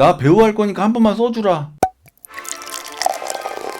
나 배우 할 거니까 한 번만 써주라.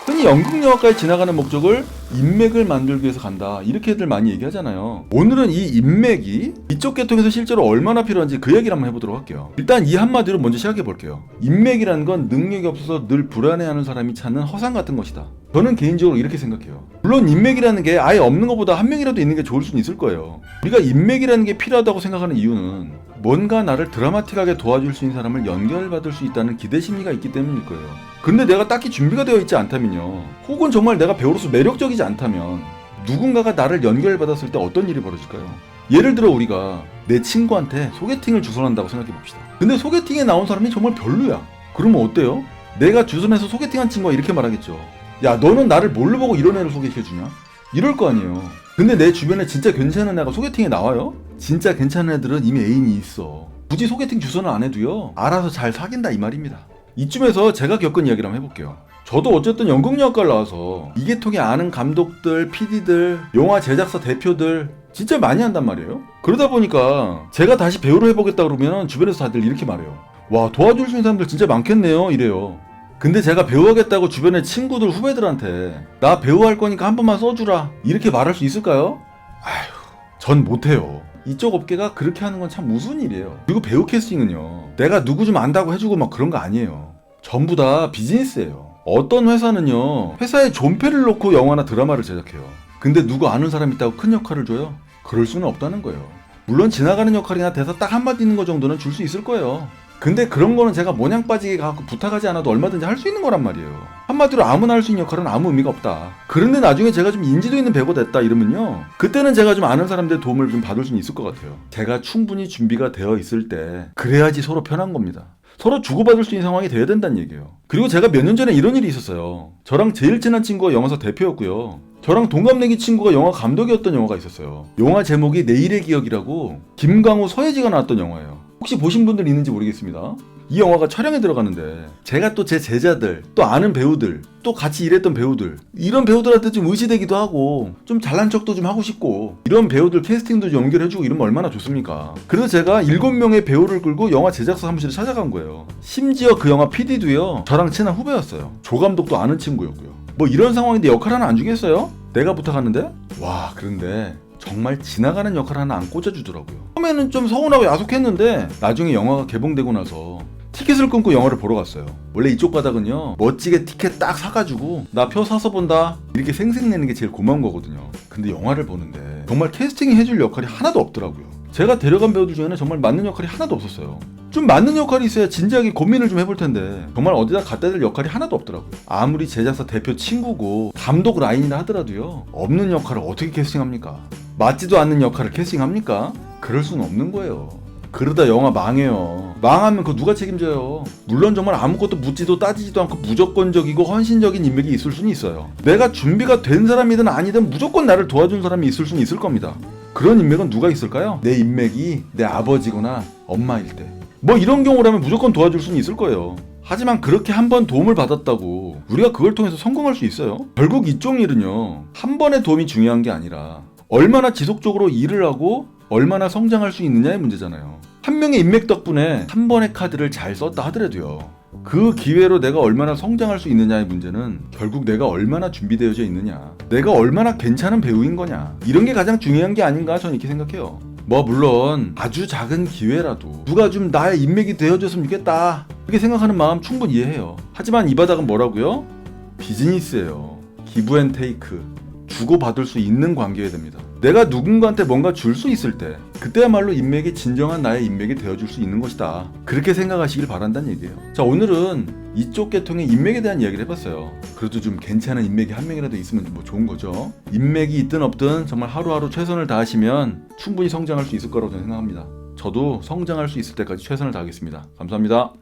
흔히 연극영화과에 지나가는 목적을 인맥을 만들기 위해서 간다, 이렇게들 많이 얘기하잖아요. 오늘은 이 인맥이 이쪽 계통에서 실제로 얼마나 필요한지 그 얘기를 한번 해보도록 할게요. 일단 이 한마디로 먼저 시작해 볼게요. 인맥이라는 건 능력이 없어서 늘 불안해하는 사람이 찾는 허상 같은 것이다. 저는 개인적으로 이렇게 생각해요. 물론 인맥이라는 게 아예 없는 것보다 한 명이라도 있는 게 좋을 수는 있을 거예요. 우리가 인맥이라는 게 필요하다고 생각하는 이유는 뭔가 나를 드라마틱하게 도와줄 수 있는 사람을 연결받을 수 있다는 기대 심리가 있기 때문일 거예요. 근데 내가 딱히 준비가 되어 있지 않다면요, 혹은 정말 내가 배우로서 매력적이지 않다면 누군가가 나를 연결받았을 때 어떤 일이 벌어질까요? 예를 들어 우리가 내 친구한테 소개팅을 주선한다고 생각해 봅시다. 근데 소개팅에 나온 사람이 정말 별로야. 그러면 어때요? 내가 주선해서 소개팅한 친구가 이렇게 말하겠죠. 야, 너는 나를 뭘로 보고 이런 애를 소개시켜주냐? 이럴 거 아니에요. 근데 내 주변에 진짜 괜찮은 애가 소개팅에 나와요? 진짜 괜찮은 애들은 이미 애인이 있어. 굳이 소개팅 주선을 안 해도요, 알아서 잘 사귄다 이 말입니다. 이쯤에서 제가 겪은 이야기를 한번 해볼게요. 저도 어쨌든 연극영화과를 나와서 이 계통에 아는 감독들, PD들, 영화 제작사 대표들 진짜 많이 한단 말이에요. 그러다 보니까 제가 다시 배우를 해보겠다 그러면 주변에서 다들 이렇게 말해요. 와, 도와줄 수 있는 사람들 진짜 많겠네요, 이래요. 근데 제가 배우하겠다고 주변의 친구들, 후배들한테 나 배우 할 거니까 한 번만 써주라, 이렇게 말할 수 있을까요? 아휴, 전 못해요. 이쪽 업계가 그렇게 하는 건 참 무서운 일이에요. 그리고 배우 캐스팅은요, 내가 누구 좀 안다고 해주고 막 그런 거 아니에요. 전부 다 비즈니스예요. 어떤 회사는요, 회사에 존폐를 놓고 영화나 드라마를 제작해요. 근데 누구 아는 사람 있다고 큰 역할을 줘요? 그럴 수는 없다는 거예요. 물론 지나가는 역할이나 대사 딱 한마디 있는 거 정도는 줄 수 있을 거예요. 근데 그런 거는 제가 모냥 빠지게 가고 부탁하지 않아도 얼마든지 할 수 있는 거란 말이에요. 한마디로 아무나 할 수 있는 역할은 아무 의미가 없다. 그런데 나중에 제가 좀 인지도 있는 배우가 됐다 이러면요, 그때는 제가 좀 아는 사람들의 도움을 좀 받을 수는 있을 것 같아요. 제가 충분히 준비가 되어 있을 때 그래야지 서로 편한 겁니다. 서로 주고받을 수 있는 상황이 돼야 된다는 얘기예요. 그리고 제가 몇 년 전에 이런 일이 있었어요. 저랑 제일 친한 친구가 영화사 대표였고요, 저랑 동갑내기 친구가 영화 감독이었던 영화가 있었어요. 영화 제목이 내일의 기억이라고 김광우, 서예지가 나왔던 영화예요. 혹시 보신 분들 있는지 모르겠습니다. 이 영화가 촬영에 들어가는데 제가 또 제 제자들, 또 아는 배우들, 또 같이 일했던 배우들, 이런 배우들한테 좀 의지되기도 하고 좀 잘난 척도 좀 하고 싶고, 이런 배우들 캐스팅도 좀 연결해주고 이러면 얼마나 좋습니까? 그래서 제가 7명의 배우를 끌고 영화 제작사 사무실에 찾아간 거예요. 심지어 그 영화 PD도요, 저랑 친한 후배였어요. 조 감독도 아는 친구였고요. 뭐 이런 상황인데 역할 하나 안 주겠어요? 내가 부탁하는데? 와, 그런데 정말 지나가는 역할 하나 안 꽂아주더라고요. 처음에는 좀 서운하고 야속했는데 나중에 영화가 개봉되고 나서 티켓을 끊고 영화를 보러 갔어요. 원래 이쪽 바닥은요, 멋지게 티켓 딱 사가지고 나 표 사서 본다 이렇게 생색내는 게 제일 고마운 거거든요. 근데 영화를 보는데 정말 캐스팅이 해줄 역할이 하나도 없더라고요. 제가 데려간 배우들 중에는 정말 맞는 역할이 하나도 없었어요. 좀 맞는 역할이 있어야 진지하게 고민을 좀 해볼 텐데 정말 어디다 갖다 댈 역할이 하나도 없더라고요. 아무리 제작사 대표 친구고 감독 라인이라 하더라도요, 없는 역할을 어떻게 캐스팅합니까? 맞지도 않는 역할을 캐스팅합니까? 그럴 수는 없는 거예요. 그러다 영화 망해요. 망하면 그거 누가 책임져요? 물론 정말 아무것도 묻지도 따지지도 않고 무조건적이고 헌신적인 인맥이 있을 수는 있어요. 내가 준비가 된 사람이든 아니든 무조건 나를 도와준 사람이 있을 수는 있을 겁니다. 그런 인맥은 누가 있을까요? 내 인맥이 내 아버지거나 엄마일 때, 뭐 이런 경우라면 무조건 도와줄 수는 있을 거예요. 하지만 그렇게 한 번 도움을 받았다고 우리가 그걸 통해서 성공할 수 있어요? 결국 이쪽 일은요, 한 번의 도움이 중요한 게 아니라 얼마나 지속적으로 일을 하고 얼마나 성장할 수 있느냐의 문제잖아요. 한 명의 인맥 덕분에 한 번의 카드를 잘 썼다 하더라도요, 그 기회로 내가 얼마나 성장할 수 있느냐의 문제는 결국 내가 얼마나 준비되어져 있느냐, 내가 얼마나 괜찮은 배우인 거냐, 이런 게 가장 중요한 게 아닌가 저는 이렇게 생각해요. 뭐 물론 아주 작은 기회라도 누가 좀 나의 인맥이 되어줬으면 좋겠다 이렇게 생각하는 마음 충분히 이해해요. 하지만 이 바닥은 뭐라고요? 비즈니스예요. 기브 앤 테이크, 주고받을 수 있는 관계여야 됩니다. 내가 누군가한테 뭔가 줄 수 있을 때 그때야말로 인맥이 진정한 나의 인맥이 되어줄 수 있는 것이다, 그렇게 생각하시길 바란다는 얘기예요. 자, 오늘은 이쪽 계통의 인맥에 대한 이야기를 해봤어요. 그래도 좀 괜찮은 인맥이 한 명이라도 있으면 뭐 좋은 거죠. 인맥이 있든 없든 정말 하루하루 최선을 다하시면 충분히 성장할 수 있을 거라고 저는 생각합니다. 저도 성장할 수 있을 때까지 최선을 다하겠습니다. 감사합니다.